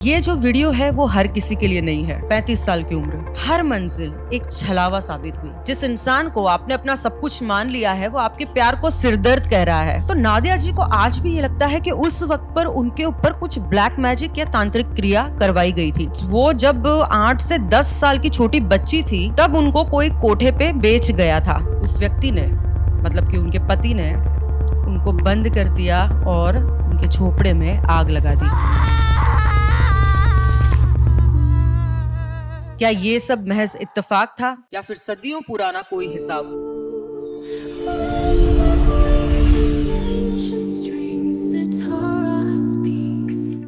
ये जो वीडियो है वो हर किसी के लिए नहीं है। 35 साल की उम्र, हर मंजिल एक छलावा साबित हुई। जिस इंसान को आपने अपना सब कुछ मान लिया है वो आपके प्यार को सिरदर्द कह रहा है। तो नादिया जी को आज भी ये लगता है कि उस वक्त पर उनके ऊपर कुछ ब्लैक मैजिक या तांत्रिक क्रिया करवाई गई थी। वो जब 8 से 10 साल की छोटी बच्ची थी तब उनको कोई कोठे पे बेच गया था। उस व्यक्ति ने, मतलब कि उनके पति ने, उनको बंद कर दिया और उनके झोपड़े में आग लगा दी। क्या ये सब महज इत्तेफाक था या फिर सदियों पुराना कोई हिसाब?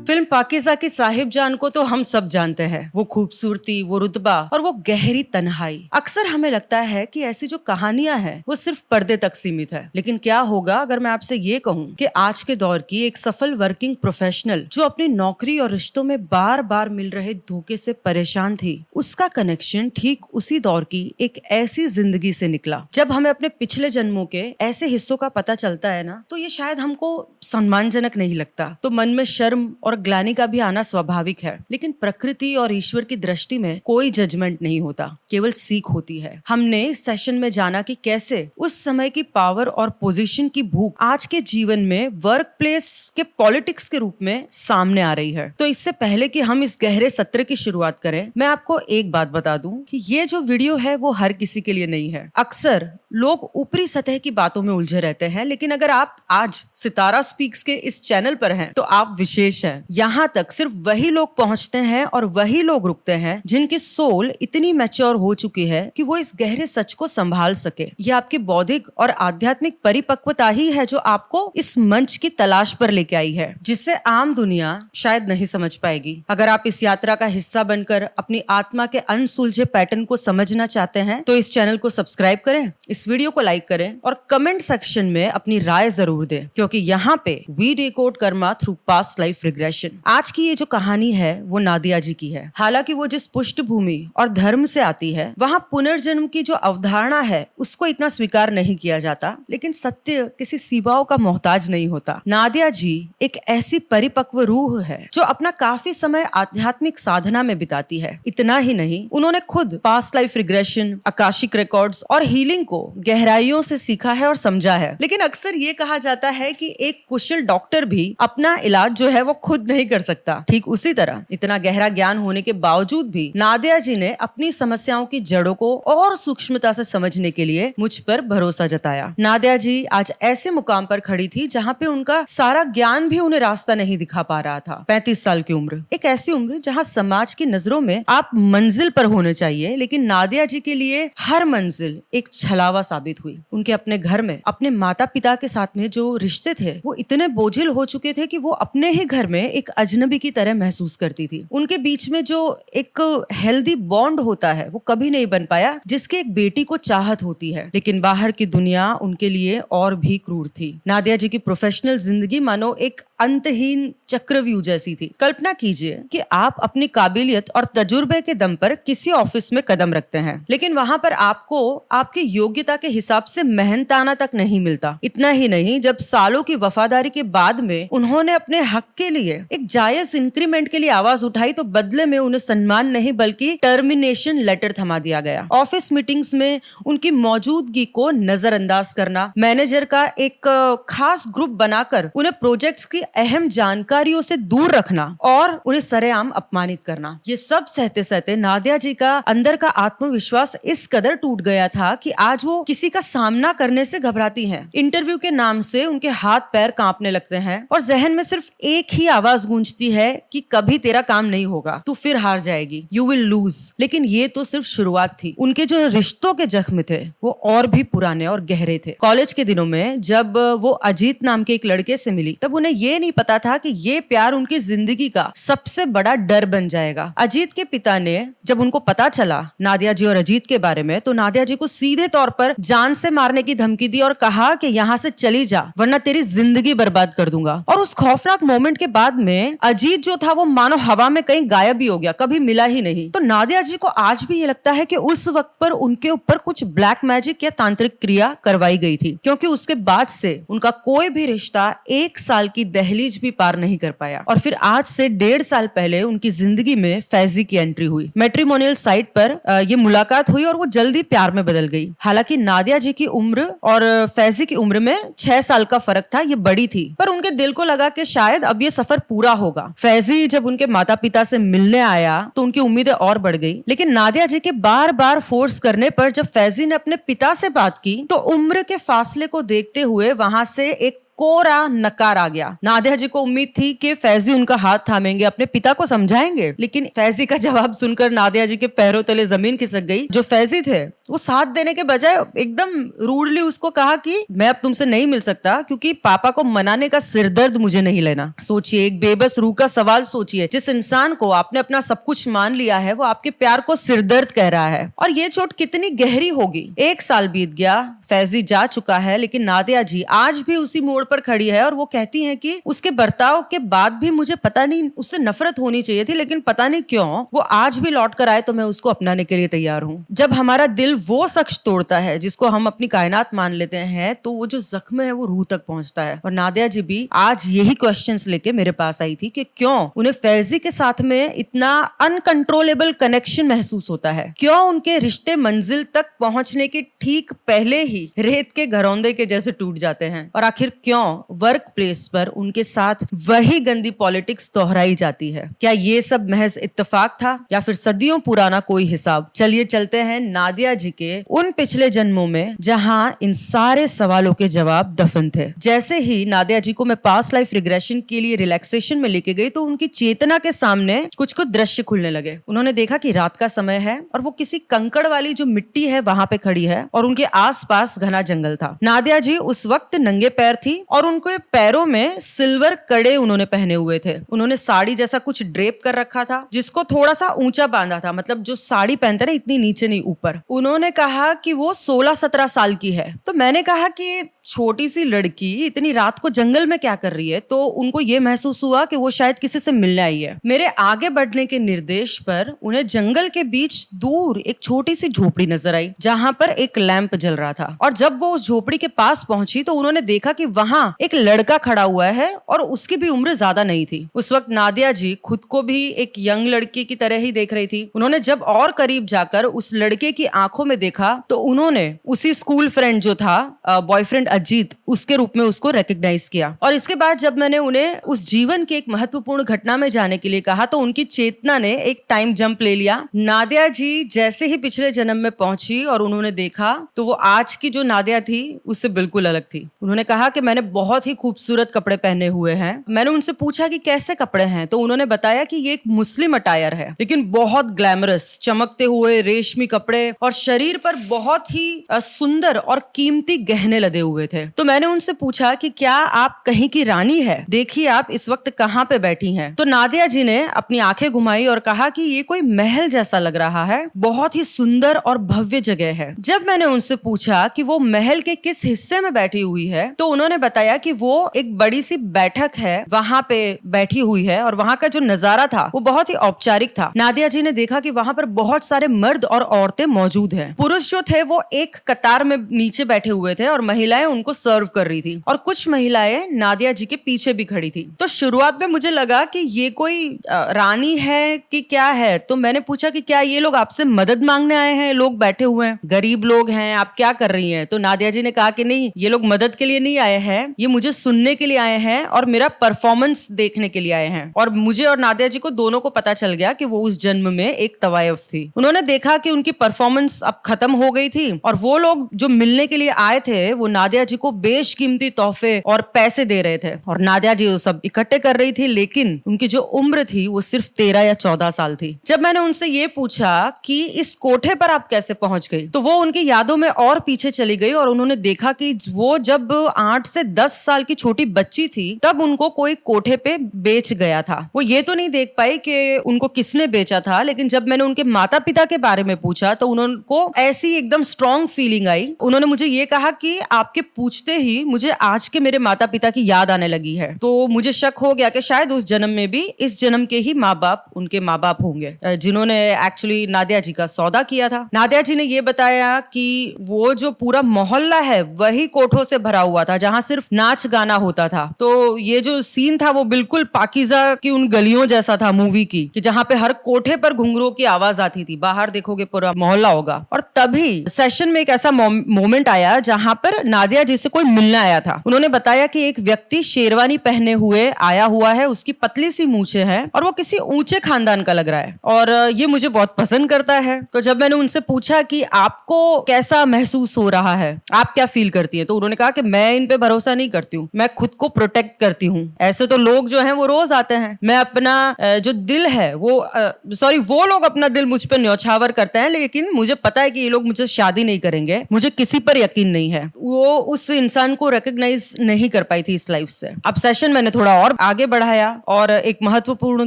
फिल्म पाकीज़ा की साहिब जान को तो हम सब जानते हैं। वो खूबसूरती, वो रुतबा और वो गहरी तन्हाई। अक्सर हमें लगता है कि ऐसी जो कहानियां हैं वो सिर्फ पर्दे तक सीमित है। लेकिन क्या होगा अगर मैं आपसे ये कहूं कि आज के दौर की एक सफल वर्किंग प्रोफेशनल जो अपनी नौकरी और रिश्तों में बार बार मिल रहे धोखे से परेशान थी, उसका कनेक्शन ठीक उसी दौर की एक ऐसी जिंदगी से निकला। जब हमें अपने पिछले जन्मों के ऐसे हिस्सों का पता चलता है ना, तो ये शायद हमको सम्मानजनक नहीं लगता। तो मन में शर्म और ग्लानि का भी आना स्वाभाविक है। लेकिन प्रकृति और ईश्वर की दृष्टि में कोई जजमेंट नहीं होता, केवल सीख होती है। हमने इस सेशन में जाना कि कैसे उस समय की पावर और पोजीशन की भूख आज के जीवन में वर्क प्लेस के पॉलिटिक्स के रूप में सामने आ रही है। तो इससे पहले कि हम इस गहरे सत्र की शुरुआत करें, मैं आपको एक बात बता दूं कि ये जो वीडियो है वो हर किसी के लिए नहीं है। अक्सर लोग ऊपरी सतह की बातों में उलझे रहते हैं, लेकिन अगर आप आज सितारा स्पीक्स के इस चैनल पर हैं तो आप विशेष हैं। यहाँ तक सिर्फ वही लोग पहुँचते हैं और वही लोग रुकते हैं जिनकी सोल इतनी मैच्योर हो चुकी है कि वो इस गहरे सच को संभाल सके। यह आपकी बौद्धिक और आध्यात्मिक परिपक्वता ही है जो आपको इस मंच की तलाश पर लेके आई है, जिसे आम दुनिया शायद नहीं समझ पाएगी। अगर आप इस यात्रा का हिस्सा बनकर अपनी आत्मा के अनसुलझे पैटर्न को समझना चाहते हैं तो इस चैनल को सब्सक्राइब करें, इस वीडियो को लाइक करें और कमेंट सेक्शन में अपनी राय जरूर दें, क्योंकि यहाँ पे we decode karma through past life regression. आज की ये जो कहानी है वो नादिया जी की है। हालांकि वो जिस पृष्ठभूमि और धर्म से आती है वहाँ पुनर्जन्म की जो अवधारणा है उसको इतना स्वीकार नहीं किया जाता, लेकिन सत्य किसी सीमाओं का मोहताज नहीं होता। नादिया जी एक ऐसी परिपक्व रूह है जो अपना काफी समय आध्यात्मिक साधना में बिताती है। इतना ही नहीं, उन्होंने खुद past life regression, Akashic records और हीलिंग को गहराइयों से सीखा है और समझा है। लेकिन अक्सर ये कहा जाता है कि एक कुशल डॉक्टर भी अपना इलाज जो है वो खुद नहीं कर सकता। ठीक उसी तरह इतना गहरा ज्ञान होने के बावजूद भी नादिया जी ने अपनी समस्याओं की जड़ों को और सूक्ष्मता से समझने के लिए मुझ पर भरोसा जताया। नादिया जी आज ऐसे मुकाम पर खड़ी थी जहाँ पे उनका सारा ज्ञान भी उन्हें रास्ता नहीं दिखा पा रहा था। 35 साल की उम्र, एक ऐसी उम्र जहाँ समाज की नजरों में आप मंजिल पर होने चाहिए, लेकिन नादिया जी के लिए हर मंजिल एक छलावा साबित हुई। उनके अपने घर में अपने माता पिता के साथ में जो रिश्ते थे वो इतने बोझिल हो चुके थे कि वो अपने ही घर में एक अजनबी की तरह महसूस करती थी। उनके बीच में जो एक हेल्दी बॉन्ड होता है वो कभी नहीं बन पाया जिसके एक बेटी को चाहत होती है। लेकिन बाहर की दुनिया उनके लिए और भी क्रूर थी। नादिया जी की प्रोफेशनल जिंदगी मानो एक अंतहीन चक्रव्यूह जैसी थी। कल्पना कीजिए कि आप अपनी काबिलियत और तजुर्बे के दम पर किसी ऑफिस में कदम रखते हैं, लेकिन वहां पर आपको आपकी योग्यता के हिसाब से मेहनताना तक नहीं मिलता। इतना ही नहीं, जब सालों की वफादारी के बाद में उन्होंने अपने हक के लिए एक जायज इंक्रीमेंट के लिए आवाज उठाई तो बदले में उन्हें सम्मान नहीं बल्कि टर्मिनेशन लेटर थमा दिया गया। ऑफिस मीटिंग्स में उनकी मौजूदगी को नजरअंदाज करना, मैनेजर का एक खास ग्रुप बनाकर उन्हें प्रोजेक्ट्स की अहम जानकारियों से दूर रखना और उन्हें सरेआम अपमानित करना, ये सब सहते सहते नादिया जी का अंदर का आत्मविश्वास इस कदर टूट गया था कि आज वो किसी का सामना करने से घबराती हैं। इंटरव्यू के नाम से उनके हाथ पैर कांपने लगते हैं और जहन में सिर्फ एक ही आवाज गूंजती है कि कभी तेरा काम नहीं होगा, तू फिर हार जाएगी, यू विल लूज। लेकिन ये तो सिर्फ शुरुआत थी। उनके जो रिश्तों के जख्म थे वो और भी पुराने और गहरे थे। कॉलेज के दिनों में जब वो अजीत नाम के एक लड़के से मिली तब उन्हें ये नहीं पता था कि ये प्यार उनकी जिंदगी का सबसे बड़ा डर बन जाएगा। अजीत के पिता ने जब उनको पता चला नादिया जी और अजीत के बारे में तो नादिया जी को सीधे तौर पर जान से मारने की धमकी दी और कहा कि यहाँ से चली जा वरना तेरी जिंदगी बर्बाद कर दूंगा। और उस खौफनाक मोमेंट के बाद में अजीत जो था वो मानो हवा में कहीं गायब ही हो गया, कभी मिला ही नहीं। तो नादिया जी को आज भी ये लगता है कि उस वक्त पर उनके ऊपर कुछ ब्लैक मैजिक या तांत्रिक क्रिया करवाई गई थी, क्योंकि उसके बाद से उनका कोई भी रिश्ता 1 साल की दहलीज भी पार नहीं कर पाया। और फिर आज से 1.5 साल पहले उनकी जिंदगी में फैजी की एंट्री हुई। मैट्रिमोनियल साइट पर ये मुलाकात हुई और वो जल्दी प्यार में बदल गई। हालांकि नादिया जी की उम्र और फैजी की उम्र में 6 साल का फर्क था, ये बड़ी थी, पर उनके दिल को लगा कि शायद अब ये सफर पूरा होगा। फैजी जब उनके माता पिता से मिलने आया तो उनकी उम्मीदें और बढ़ गई, लेकिन नादिया जी के बार बार फोर्स करने पर जब फैजी ने अपने पिता से बात की तो उम्र के फासले को देखते हुए वहां से एक कोरा नकार आ गया। नादिया जी को उम्मीद थी कि फैजी उनका हाथ थामेंगे, अपने पिता को समझाएंगे, लेकिन फैजी का जवाब सुनकर नादिया जी के पैरों तले जमीन खिसक गई। जो फैजी थे वो साथ देने के बजाय एकदम रूडली उसको कहा कि मैं अब तुमसे नहीं मिल सकता, क्योंकि पापा को मनाने का सिरदर्द मुझे नहीं लेना। सोचिए, एक बेबस रूह का सवाल सोचिए, जिस इंसान को आपने अपना सब कुछ मान लिया है वो आपके प्यार को सिरदर्द कह रहा है, और ये चोट कितनी गहरी होगी। 1 साल बीत गया, फैजी जा चुका है, लेकिन नादिया जी आज भी उसी मोड़ पर खड़ी है और वो कहती हैं कि उसके बर्ताव के बाद भी मुझे पता नहीं उससे नफरत होनी चाहिए थी, लेकिन पता नहीं क्यों वो आज भी लौट कर आए तो मैं उसको अपनाने के लिए तैयार हूँ। जब हमारा दिल वो शख्स तोड़ता है जिसको हम अपनी कायनात मान लेते हैं तो वो जो जख्म है वो रूह तक पहुंचता है। और नादिया जी भी आज यही क्वेश्चंस लेके मेरे पास आई थी कि क्यों उन्हें फैजी के साथ में इतना अनकंट्रोलेबल कनेक्शन महसूस होता है, क्यों उनके रिश्ते मंजिल तक पहुंचने के ठीक पहले ही रेत के घरौंदे के जैसे टूट जाते हैं, और आखिर क्यों वर्क प्लेस पर उनके साथ वही गंदी पॉलिटिक्स दोहराई जाती है। क्या ये सब महज इत्तेफाक था या फिर सदियों पुराना कोई हिसाब? चलिए चलते हैं नादिया जी के उन पिछले जन्मों में जहां इन सारे सवालों के जवाब दफन थे। जैसे ही नादिया जी को मैं पास्ट लाइफ रिग्रेशन के लिए रिलैक्सेशन में लेके गई तो उनकी चेतना के सामने कुछ कुछ दृश्य खुलने लगे। उन्होंने देखा कि रात का समय है और वो किसी कंकड़ वाली जो मिट्टी है वहां पे खड़ी है और उनके आसपास घना जंगल था। नादिया जी उस वक्त नंगे पैर थी और उनके पैरों में सिल्वर कड़े उन्होंने पहने हुए थे। उन्होंने साड़ी जैसा कुछ ड्रेप कर रखा था जिसको थोड़ा सा ऊंचा बांधा था, मतलब जो साड़ी पहनते ना इतनी नीचे नहीं ऊपर। उन्होंने कहा कि वो 16-17 साल की है। तो मैंने कहा कि छोटी सी लड़की इतनी रात को जंगल में क्या कर रही है, तो उनको ये महसूस हुआ कि वो शायद किसी से मिलने आई है। मेरे आगे बढ़ने के निर्देश पर उन्हें जंगल के बीच दूर एक छोटी सी झोपड़ी नजर आई जहां पर एक लैंप जल रहा था, और जब वो उस झोपड़ी के पास पहुंची तो उन्होंने देखा कि वहां एक लड़का खड़ा हुआ है और उसकी भी उम्र ज्यादा नहीं थी। उस वक्त नादिया जी खुद को भी एक यंग लड़की की तरह ही देख रही थी। उन्होंने जब और करीब जाकर उस लड़के की आंखों में देखा तो उन्होंने उसी स्कूल फ्रेंड जो था, बॉयफ्रेंड अजीत, उसके रूप में उसको रिकॉग्नाइज किया। और इसके बाद जब मैंने उन्हें उस जीवन की एक महत्वपूर्ण घटना में जाने के लिए कहा तो उनकी चेतना ने एक टाइम जंप ले लिया। नादिया जी जैसे ही पिछले जन्म में पहुंची और उन्होंने देखा तो वो आज की जो नादिया थी उससे बिल्कुल अलग थी। उन्होंने कहा कि मैंने बहुत ही खूबसूरत कपड़े पहने हुए हैं। मैंने उनसे पूछा कि कैसे कपड़े हैं, तो उन्होंने बताया कि ये एक मुस्लिम अटायर है, लेकिन बहुत ग्लैमरस, चमकते हुए रेशमी कपड़े और शरीर पर बहुत ही सुंदर और कीमती गहने लदे हुए थे। तो मैंने उनसे पूछा कि क्या आप कहीं की रानी है? देखिए आप इस वक्त कहाँ पे बैठी हैं। तो नादिया जी ने अपनी आंखें घुमाई और कहा कि ये कोई महल जैसा लग रहा है, बहुत ही सुंदर और भव्य जगह है। जब मैंने उनसे पूछा कि वो महल के किस हिस्से में बैठी हुई है तो उन्होंने बताया कि वो एक बड़ी सी बैठक है वहां पे बैठी हुई है, और वहां का जो नजारा था वो बहुत ही औपचारिक था। नादिया जी ने देखा कि वहां पर बहुत सारे मर्द और औरतें मौजूद हैं। पुरुष जो थे वो एक कतार में नीचे बैठे हुए थे और महिलाएं उनको सर्व कर रही थी, और कुछ महिलाएं नादिया जी के पीछे भी खड़ी थी। तो शुरुआत में मुझे लगा कि ये कोई रानी है कि क्या है, तो मैंने पूछा कि क्या ये लोग आपसे मदद मांगने आए हैं? लोग बैठे हुए हैं, गरीब लोग हैं, आप क्या कर रही हैं? तो नादिया जी ने कहा कि नहीं, ये लोग मदद के लिए नहीं आए हैं, ये मुझे सुनने के लिए आए हैं और मेरा परफॉर्मेंस देखने के लिए आए हैं। और मुझे और नादिया जी को दोनों को पता चल गया कि वो उस जन्म में एक तवायफ थी। उन्होंने देखा कि उनकी परफॉर्मेंस अब खत्म हो गई थी और वो लोग जो मिलने के लिए आए थे वो नादिया जी को बेशकीमती तोहफे और पैसे दे रहे थे, और नादिया जी वो सब इकट्ठे कर रही थी, लेकिन उनकी जो उम्र थी वो सिर्फ 13 या 14 साल थी। जब मैंने उनसे ये पूछा कि इस कोठे पर आप कैसे पहुंच गई, तो वो उनकी यादों में और पीछे चली गई और उन्होंने देखा कि वो जब 8 से 10 साल की छोटी बच्ची थी तब उनको कोई कोठे पे बेच गया था। वो ये तो नहीं देख पाई कि उनको किसने बेचा था, लेकिन जब मैंने उनके माता पिता के बारे में पूछा तो उनको ऐसी एकदम स्ट्रॉन्ग फीलिंग आई। उन्होंने मुझे ये कहा कि आपके पूछते ही मुझे आज के मेरे माता पिता की याद आने लगी है। तो मुझे शक हो गया कि शायद उस जन्म में भी इस जन्म के ही माँ बाप उनके माँ बाप होंगे, जिन्होंने एक्चुअली नादिया जी का सौदा किया था। नादिया जी ने ये बताया कि वो जो पूरा मोहल्ला है वही कोठों से भरा हुआ था जहाँ सिर्फ नाच गाना होता था। तो ये जो सीन था वो बिल्कुल पाकीज़ा की उन गलियों जैसा था मूवी की, कि जहाँ पे हर कोठे पर घुंघरूओं की आवाज आती थी। बाहर देखोगे पूरा मोहल्ला होगा। और तभी सेशन में एक ऐसा मोमेंट आया जहाँ पर नादिया जी से कोई मिलने आया था। उन्होंने बताया कि एक व्यक्ति शेरवानी पहने हुए आया हुआ है, उसकी पतली सी मूछें हैं और वो किसी ऊंचे खानदान का लग रहा है और ये मुझे बहुत पसंद करता है। तो जब मैंने उनसे पूछा कि आपको कैसा महसूस हो रहा है, आप क्या फील करती है, तो उन्होंने कहा कि मैं इन पे भरोसा नहीं करती हूँ, मैं खुद को प्रोटेक्ट करती हूँ। ऐसे तो लोग जो हैं वो रोज आते हैं, मैं अपना जो दिल है वो लोग अपना दिल मुझ पर न्यौछावर करते हैं, लेकिन मुझे पता है कि ये लोग मुझसे शादी नहीं करेंगे, मुझे किसी पर यकीन नहीं है। वो उस इंसान को रिकॉग्नाइज नहीं कर पाई थी इस लाइफ से। अब सेशन मैंने थोड़ा और आगे बढ़ाया और एक महत्वपूर्ण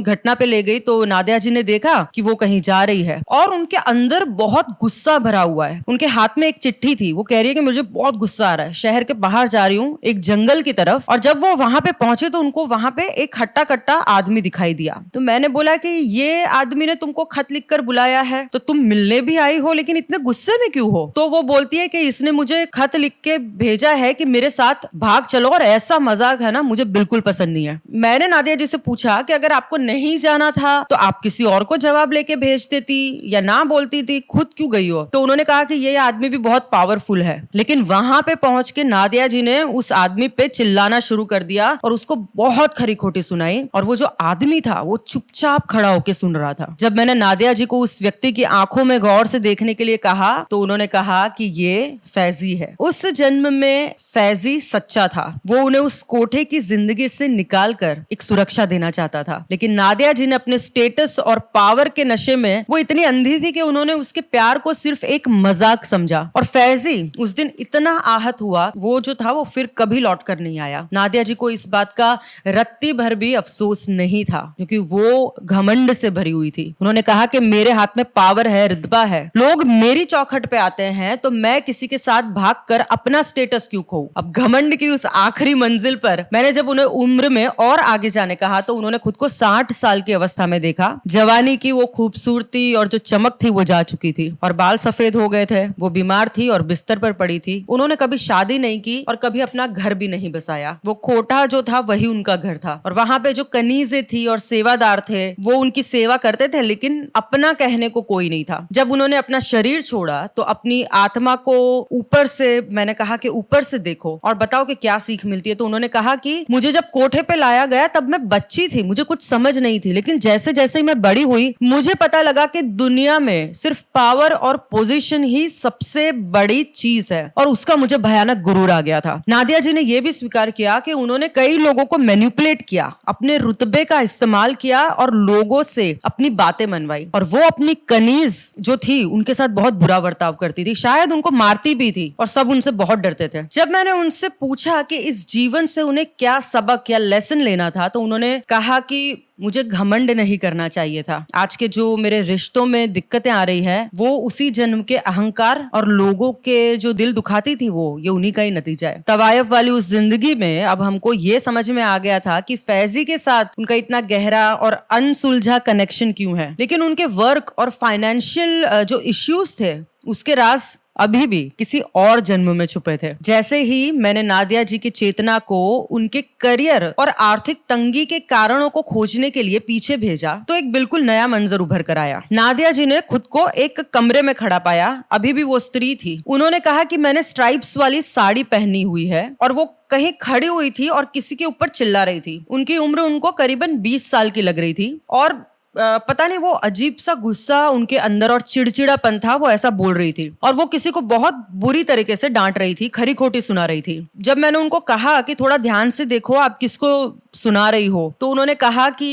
घटना पे ले गई। तो नादिया जी ने देखा कि वो कहीं जा रही है और उनके अंदर बहुत गुस्सा भरा हुआ है। उनके हाथ में एक चिट्ठी थी, वो कह रही है कि मुझे बहुत गुस्सा आ रहा है, शहर के बाहर जा रही हूँ एक जंगल की तरफ। और जब वो वहां पे पहुंचे तो उनको वहां पे एक हट्टा कट्टा आदमी दिखाई दिया। तो मैंने बोला कि ये आदमी ने तुमको खत लिखकर बुलाया है, तो तुम मिलने भी आई हो, लेकिन इतने गुस्से में क्यों हो? तो वो बोलती है कि इसने मुझे खत लिख के भेजा है कि मेरे साथ भाग चलो, और ऐसा मजाक है ना मुझे बिल्कुल पसंद नहीं है। मैंने नादिया जी से पूछा कि अगर आपको नहीं जाना था तो आप किसी और को जवाब लेके भेज देती या ना बोलती थी, खुद क्यों गई हो? तो उन्होंने कहा कि ये आदमी भी बहुत पावरफुल है। लेकिन वहां पे पहुंच के नादिया जी ने उस आदमी पे चिल्लाना शुरू कर दिया और उसको बहुत खरी खोटी सुनाई। और वो जो आदमी था वो चुपचाप खड़ा होकर सुन रहा था। जब मैंने नादिया जी को उस व्यक्ति की आंखों में गौर से देखने के लिए कहा तो उन्होंने कहा कि ये फैजी है। उस जन्म में फैजी सच्चा था, वो उन्हें उस कोठे की जिंदगी से निकाल कर एक सुरक्षा देना चाहता था। लेकिन नादिया जी ने अपने स्टेटस और पावर के नशे में वो इतनी अंधी थी कि उन्होंने उसके प्यार को सिर्फ एक मजाक समझा। और फैजी उस दिन इतना आहत हुआ, वो जो था वो फिर कभी लौट कर नहीं आया। नादिया जी को इस बात का रत्ती भर भी अफसोस नहीं था, क्योंकि वो घमंड से भरी हुई थी। उन्होंने कहा कि मेरे हाथ में पावर है, रुतबा है, लोग मेरी चौखट पे आते हैं तो मैं किसी के साथ भागकर अपना स्टेटस क्यों खोऊं? अब घमंड की उस आखिरी मंजिल पर मैंने जब उन्हें उम्र में और आगे जाने कहा तो उन्होंने खुद को 60 साल की अवस्था में देखा। जवानी की वो खूबसूरती और जो चमक थी वो जा चुकी थी और बाल सफेद हो गए थे। वो बीमार थी और बिस्तर पर पड़ी थी। उन्होंने कभी शादी नहीं की और कभी अपना घर भी नहीं बसाया। वो कोठा जो था वही उनका घर था और वहां पे जो कनीजें थी और सेवादार थे वो उनकी सेवा करते थे, लेकिन अपना कहने को कोई नहीं था। जब उन्होंने अपना शरीर छोड़ा तो अपनी आत्मा को ऊपर से, मैंने कहा कि ऊपर से देखो और बताओ कि क्या सीख मिलती है। तो उन्होंने कहा कि मुझे जब कोठे पे लाया गया तब मैं बच्ची थी, मुझे कुछ समझ नहीं थी, लेकिन जैसे जैसे मैं बड़ी हुई मुझे पता लगा कि दुनिया में सिर्फ पावर और पोजीशन ही सबसे बड़ी चीज है और उसका मुझे भयानक गुरूर आ गया था। नादिया जी ने यह भी स्वीकार किया कि उन्होंने कई लोगों को मैनिपुलेट किया, अपने रुतबे का इस्तेमाल किया और लोगों से अपनी बातें मनवाई। और वो अपनी कनीज जो थी उनके साथ बहुत बुरा बर्ताव करती थी, शायद उनको मारती भी थी और सब उनसे बहुत डरते थे। जब मैंने उनसे पूछा कि इस जीवन से उन्हें क्या सबक या लेसन लेना था तो उन्होंने कहा कि मुझे घमंड नहीं करना चाहिए था। आज के जो मेरे रिश्तों में दिक्कतें आ रही है वो उसी जन्म के अहंकार और लोगों के जो दिल दुखाती थी वो ये उन्हीं का ही नतीजा है। तवायफ वाली उस जिंदगी में अब हमको ये समझ में आ गया था कि फैजी के साथ उनका इतना गहरा और अनसुलझा कनेक्शन क्यों है, लेकिन उनके वर्क और फाइनेंशियल जो इश्यूज थे उसके राज अभी भी किसी और जन्म में छुपे थे। जैसे ही मैंने नादिया जी की चेतना को उनके करियर और आर्थिक तंगी के कारणों को खोजने के लिए पीछे भेजा तो एक बिल्कुल नया मंजर उभर कर आया। नादिया जी ने खुद को एक कमरे में खड़ा पाया, अभी भी वो स्त्री थी। उन्होंने कहा कि मैंने स्ट्राइप्स वाली साड़ी पहनी हुई है और वो कहीं खड़ी हुई थी और किसी के ऊपर चिल्ला रही थी। उनकी उम्र उनको करीबन 20 साल की लग रही थी और पता नहीं वो अजीब सा गुस्सा उनके अंदर और चिड़चिड़ापन था, वो ऐसा बोल रही थी और वो किसी को बहुत बुरी तरीके से डांट रही थी, खरी खोटी सुना रही थी। जब मैंने उनको कहा कि थोड़ा ध्यान से देखो आप किसको सुना रही हो, तो उन्होंने कहा कि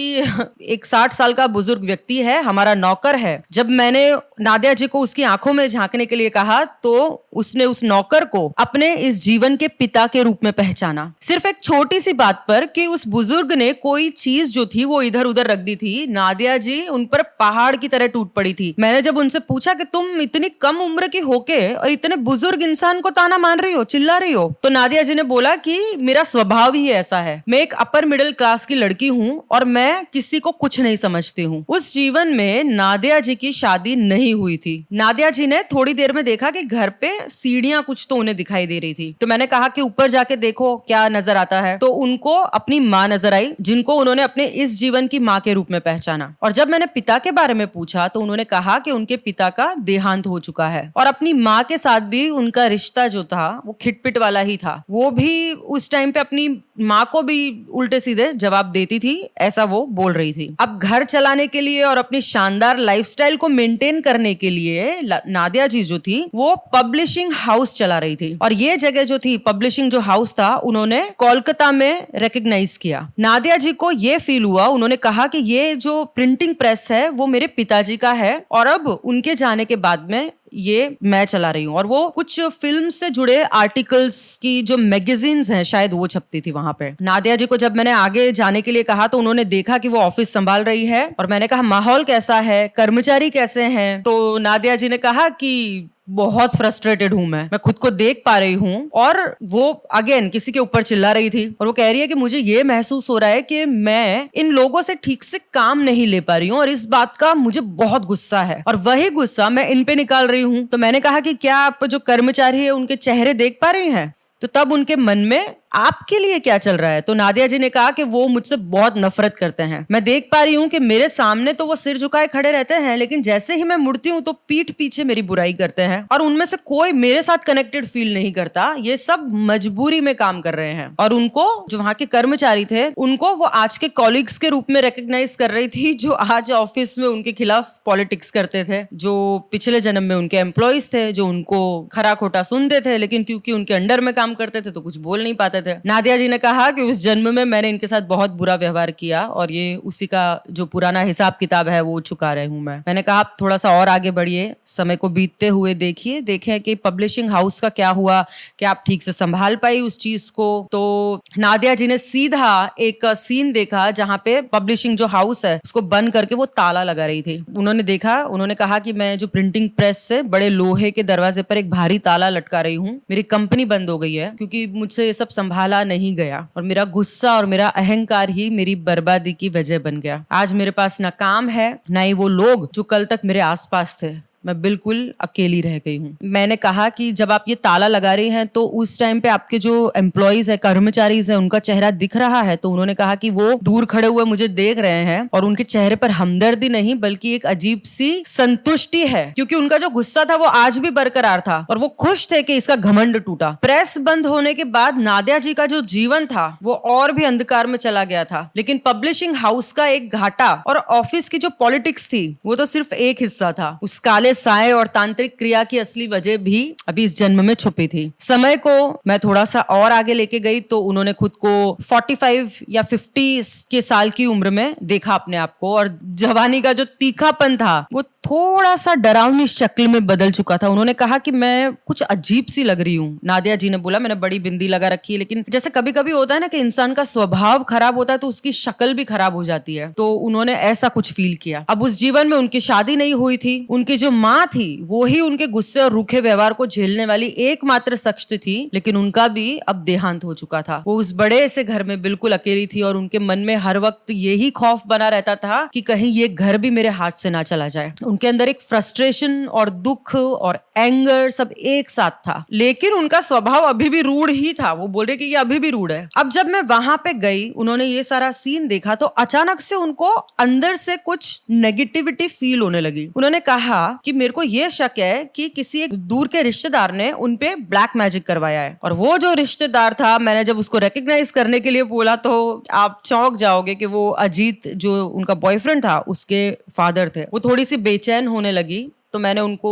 एक 60 साल का बुजुर्ग व्यक्ति है, हमारा नौकर है। जब मैंने नादिया जी को उसकी आंखों में झांकने के लिए कहा तो उसने उस नौकर को अपने इस जीवन के पिता के रूप में पहचाना। सिर्फ एक छोटी सी बात पर कि उस बुजुर्ग ने कोई चीज जो थी वो इधर उधर रख दी थी, नादिया नादिया जी उन पर पहाड़ की तरह टूट पड़ी थी। मैंने जब उनसे पूछा कि तुम इतनी कम उम्र की होके और इतने बुजुर्ग इंसान को ताना मार रही हो, चिल्ला रही हो, तो नादिया जी ने बोला कि मेरा स्वभाव ही ऐसा है। मैं एक अपर मिडिल क्लास की लड़की हूँ और मैं किसी को कुछ नहीं समझती हूँ। उस जीवन में नादिया जी की शादी नहीं हुई थी। नादिया जी ने थोड़ी देर में देखा कि घर पे सीढ़ियां कुछ तो उन्हें दिखाई दे रही थी। तो मैंने कहा कि ऊपर जाके देखो क्या नजर आता है। तो उनको अपनी माँ नजर आई, जिनको उन्होंने अपने इस जीवन की माँ के रूप में पहचाना। और जब मैंने पिता के बारे में पूछा तो उन्होंने कहा कि उनके पिता का देहांत हो चुका है और अपनी माँ के साथ भी उनका रिश्ता जो था वो खिटपिट वाला ही था। वो भी उस टाइम पे अपनी माँ को भी उल्टे सीधे जवाब देती थी, ऐसा वो बोल रही थी। अब घर चलाने के लिए और अपनी शानदार लाइफस्टाइल को मेंटेन करने के लिए नादिया जी जो थी वो पब्लिशिंग हाउस चला रही थी। और ये जगह जो थी, पब्लिशिंग जो हाउस था, उन्होंने कोलकाता में रिकॉग्नाइज किया। नादिया जी को ये फील हुआ, उन्होंने कहा कि ये जो प्रिंटिंग प्रेस है वो मेरे पिताजी का है और अब उनके जाने के बाद में ये मैं चला रही हूँ। और वो कुछ फिल्म से जुड़े आर्टिकल्स की जो मैगजीन्स हैं शायद वो छपती थी वहां पे। नादिया जी को जब मैंने आगे जाने के लिए कहा तो उन्होंने देखा कि वो ऑफिस संभाल रही है और मैंने कहा माहौल कैसा है, कर्मचारी कैसे हैं। तो नादिया जी ने कहा कि बहुत फ्रस्ट्रेटेड हूं मैं खुद को देख पा रही हूं। और वो अगेन किसी के ऊपर चिल्ला रही थी और वो कह रही है कि मुझे ये महसूस हो रहा है कि मैं इन लोगों से ठीक से काम नहीं ले पा रही हूँ और इस बात का मुझे बहुत गुस्सा है और वही गुस्सा मैं इन पे निकाल रही हूँ। तो मैंने कहा कि क्या आप जो कर्मचारी है उनके चेहरे देख पा रही हैं? तो तब उनके मन में आपके लिए क्या चल रहा है? तो नादिया जी ने कहा कि वो मुझसे बहुत नफरत करते हैं। मैं देख पा रही हूँ कि मेरे सामने तो वो सिर झुकाए खड़े रहते हैं, लेकिन जैसे ही मैं मुड़ती हूँ तो पीठ पीछे मेरी बुराई करते हैं और उनमें से कोई मेरे साथ कनेक्टेड फील नहीं करता। ये सब मजबूरी में काम कर रहे हैं। और उनको, जो वहां के कर्मचारी थे, उनको वो आज के कॉलीग्स के रूप में रिकॉग्नाइज कर रही थी, जो आज ऑफिस में उनके खिलाफ पॉलिटिक्स करते थे, जो पिछले जन्म में उनके एम्प्लॉइज थे, जो उनको खरा खोटा सुनते थे, लेकिन क्योंकि उनके अंडर में काम करते थे तो कुछ बोल नहीं पाते थे। नादिया जी ने कहा कि उस जन्म में मैंने इनके साथ बहुत बुरा व्यवहार किया और ये उसी का जो पुराना हिसाब किताब है वो चुका रही हूं मैं। मैंने कहा आप थोड़ा सा और आगे बढ़िए, समय को बीतते हुए देखिए, देखें कि पब्लिशिंग हाउस का क्या हुआ, क्या आप ठीक से संभाल पाई उस चीज को। तो नादिया जी ने सीधा एक सीन देखा जहां पे पब्लिशिंग जो हाउस है उसको बंद करके वो ताला लगा रही थी। उन्होंने देखा, उन्होंने कहा कि मैं जो प्रिंटिंग प्रेस से बड़े लोहे के दरवाजे पर एक भारी ताला लटका रही हूँ, मेरी कंपनी बंद हो गई है क्योंकि मुझसे ये सब संभाला नहीं गया और मेरा गुस्सा और मेरा अहंकार ही मेरी बर्बादी की वजह बन गया। आज मेरे पास ना काम है, ना ही वो लोग जो कल तक मेरे आसपास थे। मैं बिल्कुल अकेली रह गई हूँ। मैंने कहा कि जब आप ये ताला लगा रही हैं तो उस टाइम पे आपके जो एम्प्लॉइज है, कर्मचारीज है, उनका चेहरा दिख रहा है? तो उन्होंने कहा कि वो दूर खड़े हुए मुझे देख रहे हैं और उनके चेहरे पर हमदर्दी नहीं बल्कि एक अजीब सी संतुष्टि है, क्योंकि उनका जो गुस्सा था वो आज भी बरकरार था और वो खुश थे कि इसका घमंड टूटा। प्रेस बंद होने के बाद नादिया जी का जो जीवन था वो और भी अंधकार में चला गया था, लेकिन पब्लिशिंग हाउस का एक घाटा और ऑफिस की जो पॉलिटिक्स थी वो तो सिर्फ एक हिस्सा था। उस काले साए और तांत्रिक क्रिया की असली वजह भी अभी इस जन्म में छुपी थी। समय को मैं थोड़ा सा और आगे लेके गई तो उन्होंने खुद को 45 या 50 के साल की उम्र में देखा अपने आप को, और जवानी का जो तीखापन था वो थोड़ा सा डरावनी शक्ल में बदल चुका था। उन्होंने कहा कि मैं कुछ अजीब सी लग रही हूँ। नादिया जी ने बोला मैंने बड़ी बिंदी लगा रखी है, लेकिन जैसे कभी कभी होता है ना कि इंसान का स्वभाव खराब होता है तो उसकी शक्ल भी खराब हो जाती है, तो उन्होंने ऐसा कुछ फील किया। अब उस जीवन में उनकी शादी नहीं हुई थी, उनकी जो माँ थी वो ही उनके गुस्से और रूखे व्यवहार को झेलने वाली एकमात्र शख्स थी, लेकिन उनका भी अब देहांत हो चुका था। वो उस बड़े से घर में बिल्कुल अकेली थी और उनके मन में हर वक्त यही खौफ बना रहता था कि कहीं ये घर भी मेरे हाथ से ना चला जाए। उनके अंदर एक फ्रस्ट्रेशन और दुख और एंगर सब एक साथ था, लेकिन उनका स्वभाव अभी भी रूढ़ ही था। वो बोल रहे कि ये अभी भी रूढ़ है। अब जब मैं वहां पे गई, उन्होंने ये सारा सीन देखा तो अचानक से उनको अंदर से कुछ नेगेटिविटी फील होने लगी। उन्होंने कहा कि मेरे को ये शक है कि किसी एक दूर के रिश्तेदार ने उनपे ब्लैक मैजिक करवाया है। और वो जो रिश्तेदार था, मैंने जब उसको रिकॉग्नाइज करने के लिए बोला तो आप चौंक जाओगे कि वो अजीत, जो उनका बॉयफ्रेंड था, उसके फादर थे। वो थोड़ी सी बेचैन होने लगी तो मैंने उनको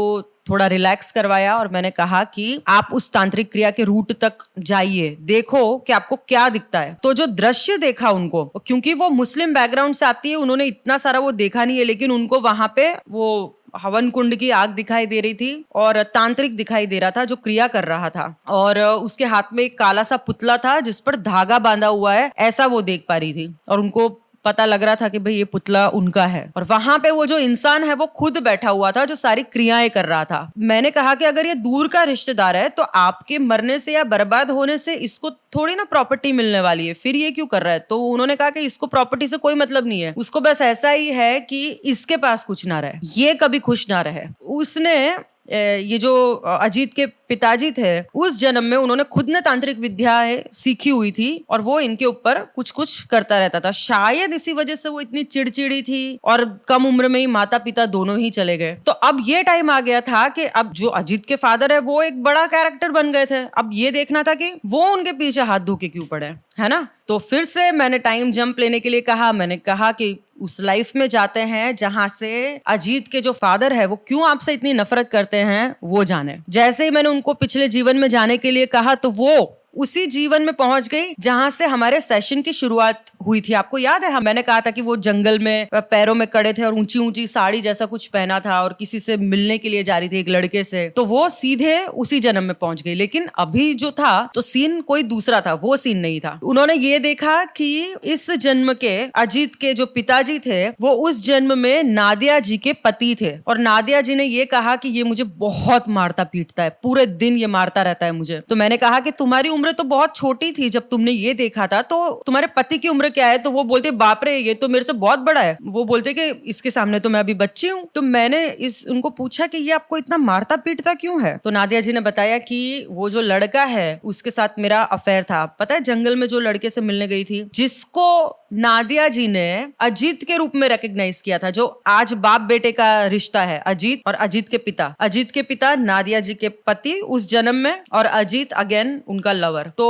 थोड़ा रिलैक्स करवाया और मैंने कहा कि आप उस तांत्रिक क्रिया के रूट तक जाइए, देखो कि आपको क्या दिखता है। तो जो दृश्य देखा उनको, क्योंकि वो मुस्लिम बैकग्राउंड से आती है, उन्होंने इतना सारा वो देखा नहीं है, लेकिन उनको वहां पे वो हवन कुंड की आग दिखाई दे रही थी और तांत्रिक दिखाई दे रहा था जो क्रिया कर रहा था, और उसके हाथ में एक काला सा पुतला था जिस पर धागा बांधा हुआ है, ऐसा वो देख पा रही थी। और उनको पता लग रहा था कि भाई ये पुतला उनका है। और वहां पे वो जो इंसान है वो खुद बैठा हुआ था जो सारी क्रियाएं कर रहा था। मैंने कहा कि अगर ये दूर का रिश्तेदार है तो आपके मरने से या बर्बाद होने से इसको थोड़ी ना प्रॉपर्टी मिलने वाली है, फिर ये क्यों कर रहा है? तो उन्होंने कहा कि इसको प्रॉपर्टी से कोई मतलब नहीं है, उसको बस ऐसा ही है कि इसके पास कुछ ना रहे, ये कभी खुश ना रहे। उसने ये जो अजीत के पिताजी थे उस जन्म में उन्होंने खुद ने तांत्रिक विद्याएं सीखी हुई थी और वो इनके ऊपर कुछ कुछ करता रहता था। शायद इसी वजह से वो इतनी चिड़चिड़ी थी और कम उम्र में ही माता पिता दोनों ही चले गए। तो अब ये टाइम आ गया था कि अब जो अजीत के फादर है वो एक बड़ा कैरेक्टर बन गए थे। अब ये देखना था कि वो उनके पीछे हाथ धो के क्यों पड़े, है ना। तो फिर से मैंने टाइम जंप लेने के लिए कहा। मैंने कहा कि उस लाइफ में जाते हैं जहां से अजीत के जो फादर है वो क्यों आपसे इतनी नफरत करते हैं वो जाने। जैसे ही मैंने उनको पिछले जीवन में जाने के लिए कहा तो वो उसी जीवन में पहुंच गई जहां से हमारे सेशन की शुरुआत हुई थी। आपको याद है मैंने कहा था कि वो जंगल में पैरों में कड़े थे और ऊंची ऊंची साड़ी जैसा कुछ पहना था और किसी से मिलने के लिए जा रही थी एक लड़के से। तो वो सीधे उसी जन्म में पहुंच गई। लेकिन अभी जो था तो सीन कोई दूसरा था, वो सीन नहीं था। उन्होंने ये देखा कि इस जन्म के अजीत के जो पिताजी थे वो उस जन्म में नादिया जी के पति थे और नादिया जी ने ये कहा कि ये मुझे बहुत मारता पीटता है, पूरे दिन ये मारता रहता है मुझे। तो मैंने कहा कि तुम्हारी उम्र तो बहुत छोटी थी जब तुमने ये देखा था, तो तुम्हारे पति की उम्र क्या है? तो वो बोलते बाप रे ये तो मेरे से बहुत बड़ा है। वो बोलते कि इसके सामने तो मैं अभी बच्ची हूँ। तो मैंने उनको पूछा कि ये आपको इतना मारता पीटता क्यों है? तो नादिया जी ने बताया कि वो जो लड़का है उसके साथ मेरा अफेयर था। पता है जंगल में जो लड़के से मिलने गई थी जिसको नादिया जी ने अजीत के रूप में रिकॉग्नाइज किया था, जो आज बाप बेटे का रिश्ता है, अजीत और अजीत के पिता नादिया जी के पति उस जन्म में और अजीत अगेन उनका लवर। तो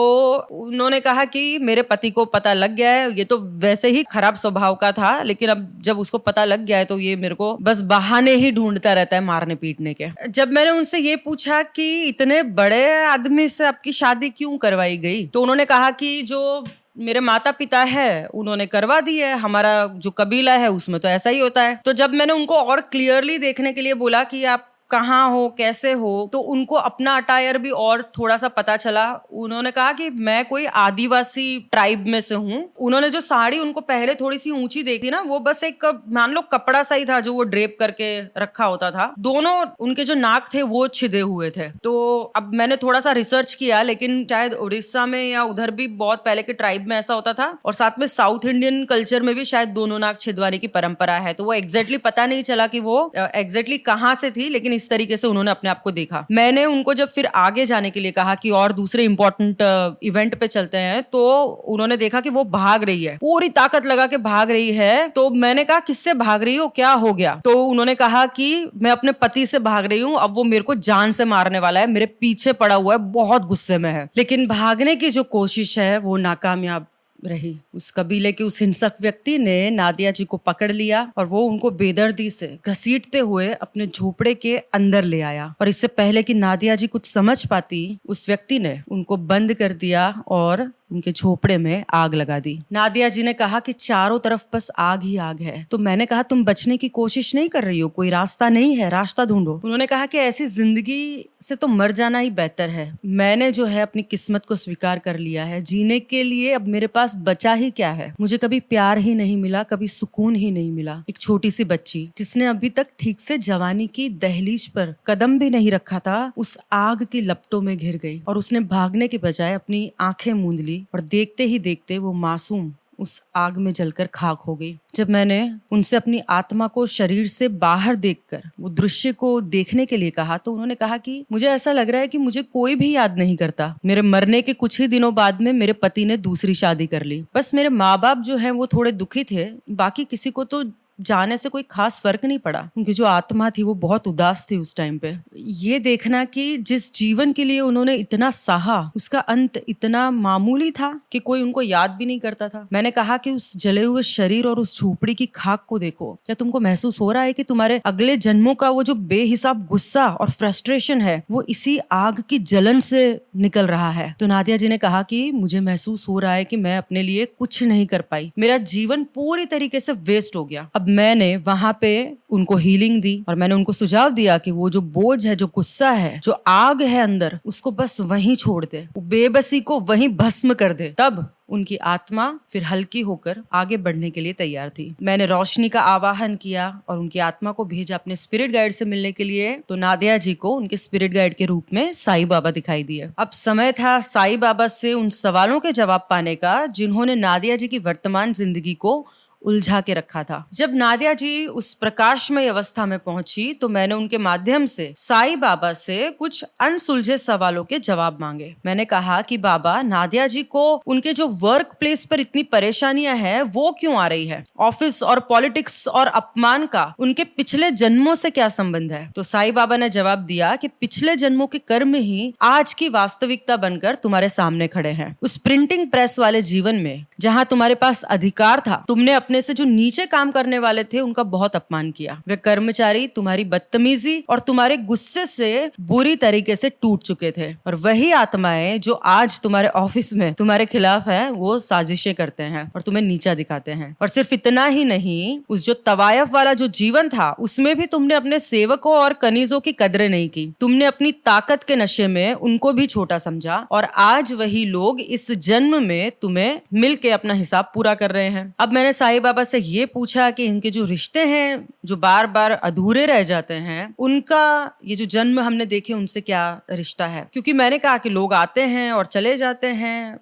उन्होंने कहा कि मेरे पति को पता लग गया है, ये तो वैसे ही खराब स्वभाव का था लेकिन अब जब उसको पता लग गया है तो ये मेरे को बस बहाने ही ढूंढता रहता है मारने पीटने के। जब मैंने उनसे ये पूछा कि इतने बड़े आदमी से आपकी शादी क्यों करवाई गई, तो उन्होंने कहा कि जो मेरे माता पिता है उन्होंने करवा दी है, हमारा जो कबीला है उसमें तो ऐसा ही होता है। तो जब मैंने उनको और क्लियरली देखने के लिए बोला कि आप कहाँ हो कैसे हो, तो उनको अपना अटायर भी और थोड़ा सा पता चला। उन्होंने कहा कि मैं कोई आदिवासी ट्राइब में से हूँ। उन्होंने जो साड़ी उनको पहले थोड़ी सी ऊंची देखी ना, वो बस एक मान लो कपड़ा सा ही था जो वो ड्रेप करके रखा होता था। दोनों उनके जो नाक थे वो छिदे हुए थे। तो अब मैंने थोड़ा सा रिसर्च किया, लेकिन शायद उड़ीसा में या उधर भी बहुत पहले के ट्राइब में ऐसा होता था और साथ में साउथ इंडियन कल्चर में भी शायद दोनों नाक छिदवाने की परंपरा है। तो वो एग्जैक्टली पता नहीं चला कि वो एग्जैक्टली कहाँ से थी, लेकिन इस तरीके से उन्होंने अपने आप को देखा। मैंने उनको जब फिर आगे जाने के लिए कहा कि और दूसरे इंपॉर्टेंट इवेंट पे चलते हैं, तो उन्होंने देखा कि वो भाग रही है, पूरी ताकत लगा के भाग रही है। तो मैंने कहा किससे भाग रही हो, क्या हो गया? तो उन्होंने कहा कि मैं अपने पति से भाग रही हूँ, अब वो मेरे को जान से मारने वाला है, मेरे पीछे पड़ा हुआ है, बहुत गुस्से में है। लेकिन भागने की जो कोशिश है वो नाकामयाब रही। उस कबीले के उस हिंसक व्यक्ति ने नादिया जी को पकड़ लिया और वो उनको बेदर्दी से घसीटते हुए अपने झोपड़े के अंदर ले आया। और इससे पहले कि नादिया जी कुछ समझ पाती, उस व्यक्ति ने उनको बंद कर दिया और उनके झोपड़े में आग लगा दी। नादिया जी ने कहा कि चारों तरफ बस आग ही आग है। तो मैंने कहा तुम बचने की कोशिश नहीं कर रही हो, कोई रास्ता नहीं है, रास्ता ढूंढो। उन्होंने कहा कि ऐसी जिंदगी से तो मर जाना ही बेहतर है। मैंने जो है अपनी किस्मत को स्वीकार कर लिया है, जीने के लिए अब मेरे पास बचा ही क्या है। मुझे कभी प्यार ही नहीं मिला, कभी सुकून ही नहीं मिला। एक छोटी सी बच्ची जिसने अभी तक ठीक से जवानी की दहलीज पर कदम भी नहीं रखा था, उस आग की लपटों में घिर गई और उसने भागने के बजाय अपनी आंखें मूंद ली और देखते ही देखते वो मासूम उस आग में जलकर खाक हो गई। जब मैंने उनसे अपनी आत्मा को शरीर से बाहर देखकर वो दृश्य को देखने के लिए कहा, तो उन्होंने कहा कि मुझे ऐसा लग रहा है कि मुझे कोई भी याद नहीं करता। मेरे मरने के कुछ ही दिनों बाद में मेरे पति ने दूसरी शादी कर ली। बस मेरे माँ बाप जो है वो थोड़े दुखी थे, बाकी किसी को तो जाने से कोई खास फर्क नहीं पड़ा। उनकी जो आत्मा थी वो बहुत उदास थी उस टाइम पे। ये देखना कि जिस जीवन के लिए उन्होंने इतना सहा, उसका अंत इतना मामूली था कि कोई उनको याद भी नहीं करता था। मैंने कहा कि उस जले हुए शरीर और उस झोपड़ी की खाक को देखो, क्या तुमको महसूस हो रहा है कि तुम्हारे अगले जन्मों का वो जो बेहिसाब गुस्सा और फ्रस्ट्रेशन है वो इसी आग की जलन से निकल रहा है? तो नादिया जी ने कहा कि मुझे महसूस हो रहा है कि मैं अपने लिए कुछ नहीं कर पाई, मेरा जीवन पूरी तरीके से वेस्ट हो गया। अब मैंने वहां पे उनको हीलिंग दी और मैंने उनको सुझाव दिया कि वो जो बोझ है, जो गुस्सा है, जो आग है अंदर, उसको बस वहीं छोड़ दे, वो बेबसी को वहीं भस्म कर दे। तब उनकी आत्मा फिर हल्की होकर आगे बढ़ने के लिए तैयार थी। मैंने रोशनी का आवाहन किया और उनकी आत्मा को भेजा अपने स्पिरिट गाइड से मिलने के लिए। तो नादिया जी को उनके स्पिरिट गाइड के रूप में साईं बाबा दिखाई दिए। अब समय था साईं बाबा से उन सवालों के जवाब पाने का जिन्होंने नादिया जी की वर्तमान जिंदगी को उलझा के रखा था। जब नादिया जी उस प्रकाशमय अवस्था में पहुंची तो मैंने उनके माध्यम से साईं बाबा से कुछ अनसुलझे सवालों के जवाब मांगे। मैंने कहा कि बाबा, नादिया जी को उनके जो वर्क प्लेस पर इतनी परेशानियां हैं वो क्यों आ रही है? ऑफिस और पॉलिटिक्स और अपमान का उनके पिछले जन्मों से क्या संबंध है? तो साईं बाबा ने जवाब दिया कि पिछले जन्मों के कर्म ही आज की वास्तविकता बनकर तुम्हारे सामने खड़े हैं। उस प्रिंटिंग प्रेस वाले जीवन में जहां तुम्हारे पास अधिकार था, तुमने अपने से जो नीचे काम करने वाले थे उनका बहुत अपमान किया। वे कर्मचारी तुम्हारी बदतमीजी और तुम्हारे गुस्से से बुरी तरीके से टूट चुके थे और वही आत्माएं जो आज तुम्हारे ऑफिस में तुम्हारे खिलाफ है वो साजिशें करते हैं और तुम्हें नीचा दिखाते हैं। और सिर्फ इतना ही नहीं, उस जो तवायफ वाला जो जीवन था उसमें भी तुमने अपने सेवकों और कनीजों की कदरें नहीं की। तुमने अपनी ताकत के नशे में उनको भी छोटा समझा और आज वही लोग इस जन्म में तुम्हें मिलके अपना हिसाब पूरा कर रहे हैं। अब मैंने साईं बाबा से ये पूछा कि इनके जो रिश्ते हैं जो बार बार अधूरे रह जाते हैं, उनका ये जो जन्म हमने देखे उनसे क्या रिश्ता है? क्योंकि मैंने कहा कि लोग आते हैं और चले जाते हैं,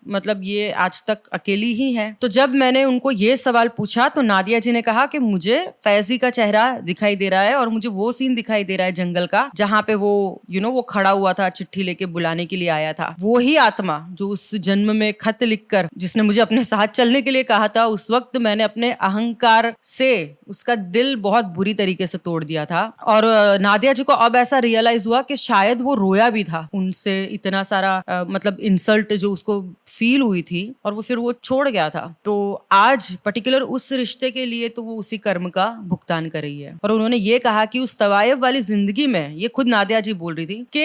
मतलब ये आज तक अकेली ही है। तो जब मैंने उनको ये सवाल पूछा तो नादिया जी ने कहा कि मुझे फैजी का चेहरा दिखाई दे रहा है और मुझे वो सीन दिखाई दे रहा है जंगल का जहाँ पे वो वो खड़ा हुआ था, चिट्ठी लेके बुलाने के लिए आया था। वो ही आत्मा जो उस जन्म में खत लिखकर जिसने मुझे अपने साथ चलने के लिए कहा था, उस वक्त मैंने अपने अहंकार से उसका दिल बहुत बुरी तरीके से तोड़ दिया था। और नादिया जी को अब ऐसा रियलाइज हुआ कि शायद वो रोया भी था, उनसे इतना सारा मतलब इंसल्ट जो उसको फील हुई थी और वो फिर वो छोड़ गया था। तो आज पर्टिकुलर उस रिश्ते के लिए तो वो उसी कर्म का भुगतान कर रही है। और उन्होंने ये कहा कि उस तवायफ वाली जिंदगी में, ये खुद नादिया जी बोल रही थी कि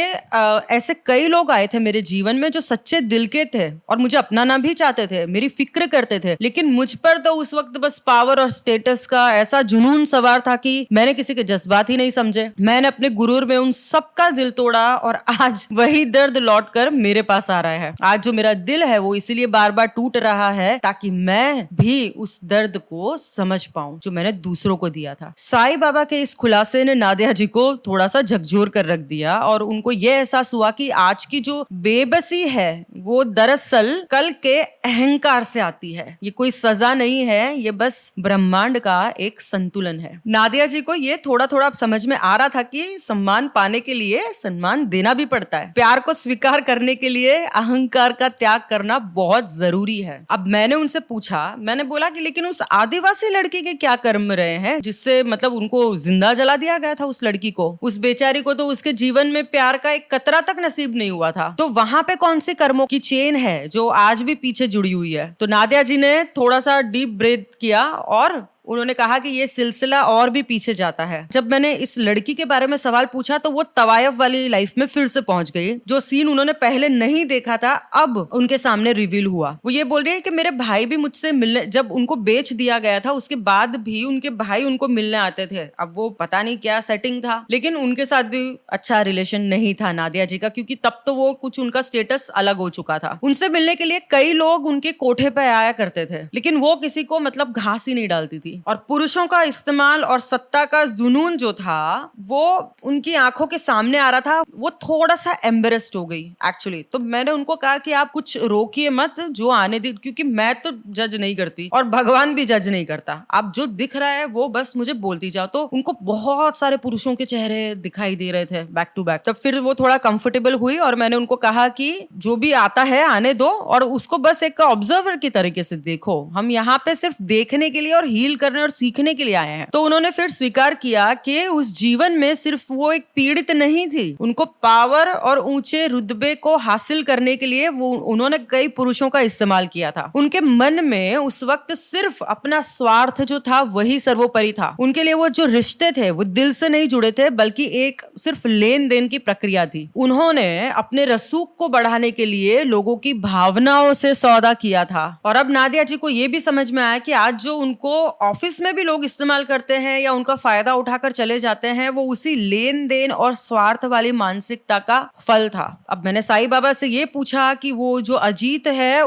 ऐसे कई लोग आए थे मेरे जीवन में जो सच्चे दिल के थे और मुझे अपनाना भी चाहते थे, मेरी फिक्र करते थे, लेकिन मुझ पर तो उस वक्त बस पावर और स्टेटस का ऐसा जुनून सवार था कि मैंने किसी के जज्बात ही नहीं समझे। मैंने अपने गुरूर में उन सबका दिल तोड़ा और आज वही दर्द लौट कर मेरे पास आ रहा है। आज जो मेरा दिल है वो इसीलिए बार बार टूट रहा है ताकि मैं भी उस दर्द को समझ पाऊं जो मैंने दूसरों को दिया था। साईं बाबा के इस खुलासे ने नादिया जी को थोड़ा सा झकझोर कर रख दिया और उनको यह एहसास हुआ कि आज की जो बेबसी है वो दरअसल कल के अहंकार से आती है। ये कोई सजा नहीं है, ये बस ब्रह्मांड का एक संतुलन है। नादिया जी को ये थोड़ा थोड़ा समझ में आ रहा था कि सम्मान पाने के लिए सम्मान देना भी पड़ता है। प्यार को स्वीकार करने के लिए अहंकार का त्याग करना बहुत जरूरी है। अब मैंने उनसे पूछा, मैंने बोला कि लेकिन उस आदिवासी लड़की के क्या कर्म रहे हैं जिससे मतलब उनको जिंदा जला दिया गया था? उस लड़की को, उस बेचारी को तो उसके जीवन में प्यार का एक कतरा तक नसीब नहीं हुआ था। तो वहां पे कौन सी कर्मों की चेन है जो आज भी पीछे जुड़ी हुई है? तो नादिया जी ने थोड़ा सा डीप ब्रीथ किया और उन्होंने कहा कि ये सिलसिला और भी पीछे जाता है। जब मैंने इस लड़की के बारे में सवाल पूछा तो वो तवायफ वाली लाइफ में फिर से पहुंच गई। जो सीन उन्होंने पहले नहीं देखा था अब उनके सामने रिवील हुआ। वो ये बोल रही है कि मेरे भाई भी मुझसे मिलने, जब उनको बेच दिया गया था उसके बाद भी उनके भाई उनको मिलने आते थे। अब वो पता नहीं क्या सेटिंग था, लेकिन उनके साथ भी अच्छा रिलेशन नहीं था नादिया जी का, क्योंकि तब तो वो कुछ उनका स्टेटस अलग हो चुका था। उनसे मिलने के लिए कई लोग उनके कोठे पे आया करते थे, लेकिन वो किसी को मतलब घास ही नहीं डालती थी। और पुरुषों का इस्तेमाल और सत्ता का जुनून जो था वो उनकी आंखों के सामने आ रहा था। वो थोड़ा सा एम्बेरेस्ड हो गई एक्चुअली। तो मैंने उनको कहा कि आप कुछ रोकिए मत, जो आने दी, क्योंकि मैं तो जज नहीं करती और भगवान भी जज नहीं करता। आप जो दिख रहा है वो बस मुझे बोलती जाओ। तो उनको बहुत सारे पुरुषों के चेहरे दिखाई दे रहे थे बैक टू बैक। तब फिर वो थोड़ा कंफर्टेबल हुई और मैंने उनको कहा कि जो भी आता है आने दो और उसको बस एक ऑब्जर्वर की तरीके से देखो। हम यहाँ पे सिर्फ देखने के लिए और हील करने और सीखने के लिए आए हैं। तो उन्होंने फिर स्वीकार किया कि उस जीवन में सिर्फ वो एक पीड़ित नहीं थी। उनको पावर और ऊंचे रुतबे को हासिल करने के लिए उन्होंने कई पुरुषों का इस्तेमाल किया था। उनके मन में उस वक्त सिर्फ अपना स्वार्थ जो था वही सर्वोपरि था। उनके लिए वो जो रिश्ते थे वो दिल से नहीं जुड़े थे, बल्कि एक सिर्फ लेन देन की प्रक्रिया थी। उन्होंने अपने रसूख को बढ़ाने के लिए लोगों की भावनाओं से सौदा किया था। और अब नादिया जी को ये भी समझ में आया कि आज जो उनको ऑफिस में भी लोग इस्तेमाल करते हैं या उनका फायदा उठाकर चले जाते हैं, वो उसी लेन देन और स्वार्थ वाली मानसिकता का फल था। अब मैंने साईं बाबा से ये पूछा कि वो जो अजीत है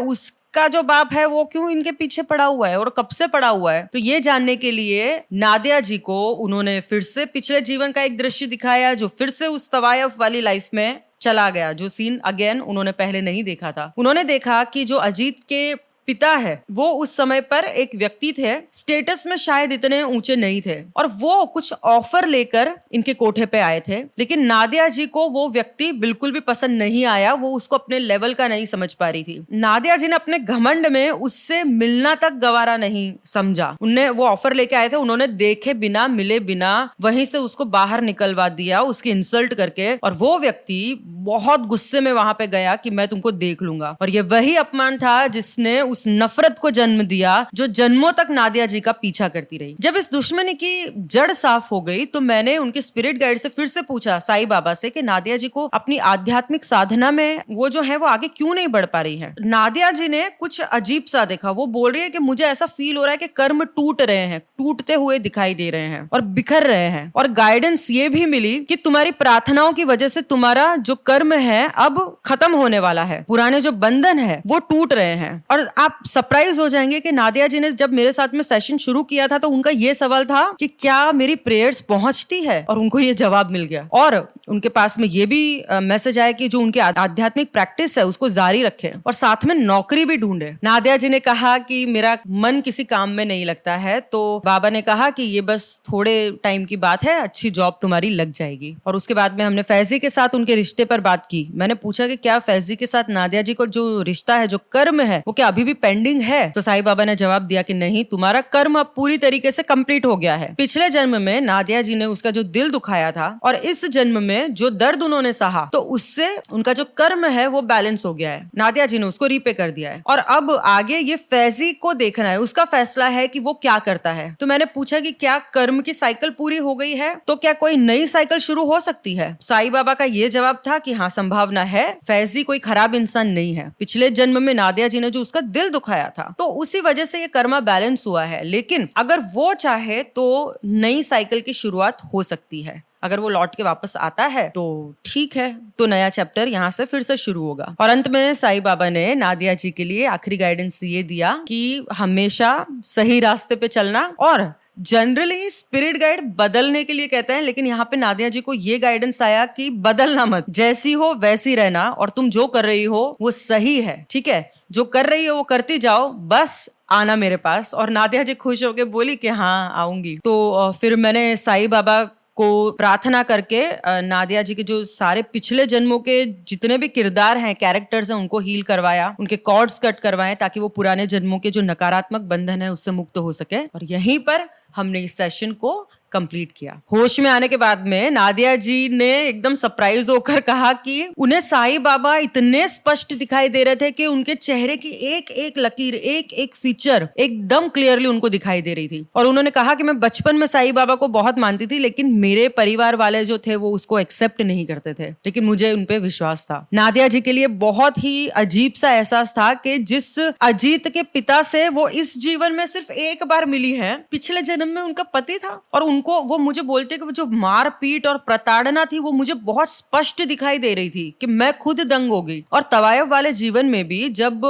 का जो बाप है वो क्यों इनके पीछे पड़ा हुआ है और कब से पड़ा हुआ है। तो ये जानने के लिए नादिया जी को उन्होंने फिर से पिछले जीवन का एक दृश्य दिखाया, जो फिर से उस तवायफ वाली लाइफ में चला गया, जो सीन अगेन उन्होंने पहले नहीं देखा था। उन्होंने देखा कि जो अजीत के पिता है वो उस समय पर एक व्यक्ति थे, स्टेटस में शायद इतने ऊंचे नहीं थे, और वो कुछ ऑफर लेकर इनके कोठे पे आए थे। लेकिन नादिया जी को वो व्यक्ति बिल्कुल भी पसंद नहीं आया, वो उसको अपने लेवल का नहीं समझ पा रही थी। नादिया जी ने अपने घमंड में उससे मिलना तक गवारा नहीं समझा। उन्हें वो ऑफर लेके आए थे, उन्होंने देखे बिना मिले बिना वहीं से उसको बाहर निकलवा दिया, उसकी इंसल्ट करके। और वो व्यक्ति बहुत गुस्से में वहां पे गया कि मैं तुमको देख लूंगा। और ये वही अपमान था जिसने उस नफरत को जन्म दिया जो जन्मों तक नादिया जी का पीछा करती रही। जब इस दुश्मनी की जड़ साफ हो गई तो मैंने उनके स्पिरिट गाइड से फिर से पूछा, साईं बाबा से, कि नादिया जी को अपनी आध्यात्मिक साधना में वो जो है वो आगे क्यों नहीं बढ़ पा रही है। नादिया जी ने कुछ अजीब सा देखा। वो बोल रही है कि मुझे ऐसा फील हो रहा है कि कर्म टूट रहे हैं, टूटते हुए दिखाई दे रहे हैं और बिखर रहे हैं। और गाइडेंस ये भी मिली कि तुम्हारी प्रार्थनाओं की वजह से तुम्हारा जो कर्म है अब खत्म होने वाला है, पुराने जो बंधन है वो टूट रहे हैं। और आप सरप्राइज हो जाएंगे कि नादिया जी ने जब मेरे साथ में सेशन शुरू किया था तो उनका ये सवाल था कि क्या मेरी प्रेयर्स पहुंचती है, और उनको ये जवाब मिल गया। और उनके पास में ये भी मैसेज आया कि जो उनकी आध्यात्मिक प्रैक्टिस है उसको जारी रखें और साथ में नौकरी भी ढूंढे। नादिया जी ने कहा कि मेरा मन किसी काम में नहीं लगता है, तो बाबा ने कहा कि ये बस थोड़े टाइम की बात है, अच्छी जॉब तुम्हारी लग जाएगी। और उसके बाद में हमने फैजी के साथ उनके रिश्ते पर बात की। मैंने पूछा कि क्या फैजी के साथ नादिया जी को जो रिश्ता है, जो कर्म है, वो क्या अभी भी पेंडिंग है? तो साईं बाबा ने जवाब दिया कि नहीं, तुम्हारा कर्म अब पूरी तरीके से कंप्लीट हो गया है। पिछले जन्म में नादिया जी ने उसका जो दिल दुखाया था और इस जन्म में जो दर्द उन्होंने सहा, तो उससे उनका जो कर्म है वो बैलेंस हो गया है। नादिया जी ने उसको रीपे कर दिया है और अब आगे ये फैजी को देखना है, उसका फैसला है कि वो क्या करता है। तो मैंने पूछा कि क्या कर्म की साइकिल पूरी हो गई है, तो क्या कोई नई साइकिल शुरू हो सकती है? साईं बाबा का ये जवाब था कि हाँ, संभावना है। फैजी कोई खराब इंसान नहीं है। पिछले जन्म में नादिया जी ने जो उसका दिल दुखाया था तो उसी वजह से ये कर्मा बैलेंस हुआ है। लेकिन अगर वो चाहे तो नई साइकिल की शुरुआत हो सकती है। अगर वो लौट के वापस आता है तो ठीक है, तो नया चैप्टर यहाँ से फिर से शुरू होगा। और अंत में साईं बाबा ने नादिया जी के लिए आखिरी गाइडेंस ये दिया कि हमेशा सही रास्ते पे चलना। और जनरली स्पिरिट गाइड बदलने के लिए कहते हैं, लेकिन यहाँ पे नादिया जी को ये गाइडेंस आया कि बदलना मत, जैसी हो वैसी रहना, और तुम जो कर रही हो वो सही है, ठीक है, जो कर रही हो वो करती जाओ, बस आना मेरे पास। और नादिया जी खुश होके बोली कि हाँ आऊंगी। तो फिर मैंने साईं बाबा को प्रार्थना करके नादिया जी के जो सारे पिछले जन्मों के जितने भी किरदार हैं, कैरेक्टर्स हैं, उनको हील करवाया, उनके कॉर्ड्स कट करवाए ताकि वो पुराने जन्मों के जो नकारात्मक बंधन है उससे मुक्त हो सके। और यहीं पर हमने इस सेशन को कंप्लीट किया। होश में आने के बाद में नादिया जी ने एकदम सरप्राइज होकर कहा कि उन्हें साईं बाबा इतने स्पष्ट दिखाई दे रहे थे कि उनके चेहरे की एक एक लकीर, एक एक फीचर एकदम क्लियरली उनको दिखाई दे रही थी। और उन्होंने कहा कि मैं बचपन में साईं बाबा को बहुत मानती थी, लेकिन मेरे परिवार वाले जो थे वो उसको एक्सेप्ट नहीं करते थे, लेकिन मुझे उन पे विश्वास था। नादिया जी के लिए बहुत ही अजीब सा एहसास था कि जिस अजीत के पिता से वो इस जीवन में सिर्फ एक बार मिली है, पिछले जन्म में उनका पति था। और उनको, वो मुझे बोलते कि वो जो मारपीट और प्रताड़ना थी वो मुझे बहुत स्पष्ट दिखाई दे रही थी कि मैं खुद दंग हो गई। और तवायफ वाले जीवन में भी जब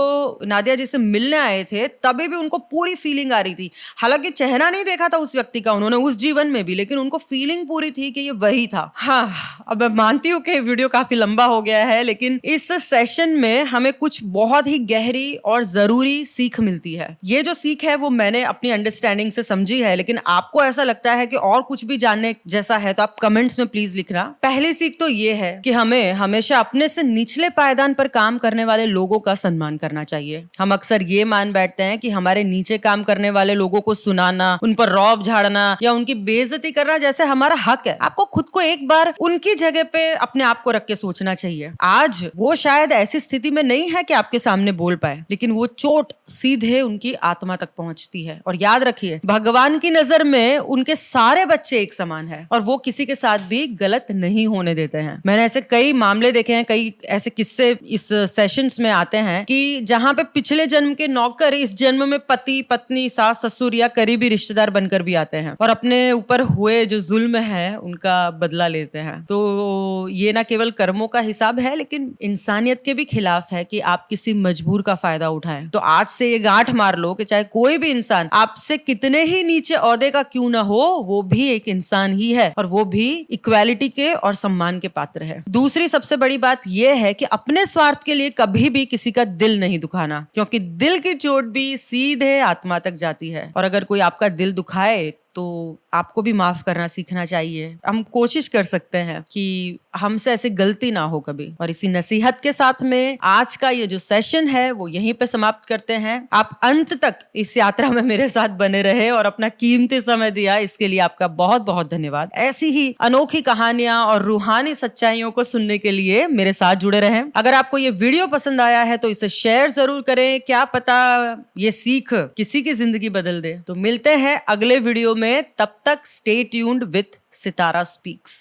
नादिया जी से मिलने आए थे तभी भी उनको पूरी फीलिंग आ रही थी। हालांकि चेहरा नहीं देखा था उस व्यक्ति का उन्होंने उस जीवन में भी, लेकिन उनको फीलिंग पूरी थी कि ये वही था। हाँ, अब मैं मानती हूँ कि वीडियो काफी लंबा हो गया है, लेकिन इस सेशन में हमें कुछ बहुत ही गहरी और जरूरी सीख मिलती है। ये जो सीख है वो मैंने अपनी अंडरस्टैंडिंग से समझी है, लेकिन आपको ऐसा लगता है कि और कुछ भी जानने जैसा है तो आप कमेंट्स में प्लीज लिखना। पहली सीख तो ये है कि हमें हमेशा अपने से निचले पायदान पर काम करने वाले लोगों का सम्मान करना चाहिए। हम अक्सर ये मान बैठते हैं कि हमारे नीचे काम करने वाले लोगों को सुनाना, उन पर रौब झाड़ना या उनकी बेइज्जती करना जैसे हमारा हक है। आपको खुद को एक बार उनकी जगह पे अपने आप को रख के सोचना चाहिए। आज वो शायद ऐसी स्थिति में नहीं है कि आपके सामने बोल पाए, लेकिन वो चोट सीधे उनकी आत्मा तक पहुंचती है। और याद रखिए, भगवान की नजर में उनके साथ सारे बच्चे एक समान है और वो किसी के साथ भी गलत नहीं होने देते हैं। मैंने ऐसे कई मामले देखे हैं, कई ऐसे किस्से इस सेशंस में आते हैं कि जहां पे पिछले जन्म के नौकर इस जन्म में पति पत्नी सास ससुर या करीबी रिश्तेदार बनकर भी आते हैं और अपने ऊपर हुए जो जुल्म है उनका बदला लेते हैं। तो ये ना केवल कर्मों का हिसाब है लेकिन इंसानियत के भी खिलाफ है कि आप किसी मजबूर का फायदा उठाएं। तो आज से ये गांठ मार लो कि चाहे कोई भी इंसान आपसे कितने ही नीचे ओहदे का क्यों ना हो, वो भी एक इंसान ही है और वो भी इक्वालिटी के और सम्मान के पात्र है। दूसरी सबसे बड़ी बात यह है कि अपने स्वार्थ के लिए कभी भी किसी का दिल नहीं दुखाना, क्योंकि दिल की चोट भी सीधे आत्मा तक जाती है और अगर कोई आपका दिल दुखाए तो आपको भी माफ करना सीखना चाहिए। हम कोशिश कर सकते हैं कि हमसे ऐसी गलती ना हो कभी। और इसी नसीहत के साथ में आज का ये जो सेशन है वो यहीं पे समाप्त करते हैं। आप अंत तक इस यात्रा में मेरे साथ बने रहे और अपना कीमती समय दिया, इसके लिए आपका बहुत बहुत धन्यवाद। ऐसी ही अनोखी कहानियां और रूहानी सच्चाइयों को सुनने के लिए मेरे साथ जुड़े रहें। अगर आपको ये वीडियो पसंद आया है तो इसे शेयर जरूर करें, क्या पता ये सीख किसी की जिंदगी बदल दे। तो मिलते हैं अगले वीडियो में, तब तक stay tuned with Sitara speaks.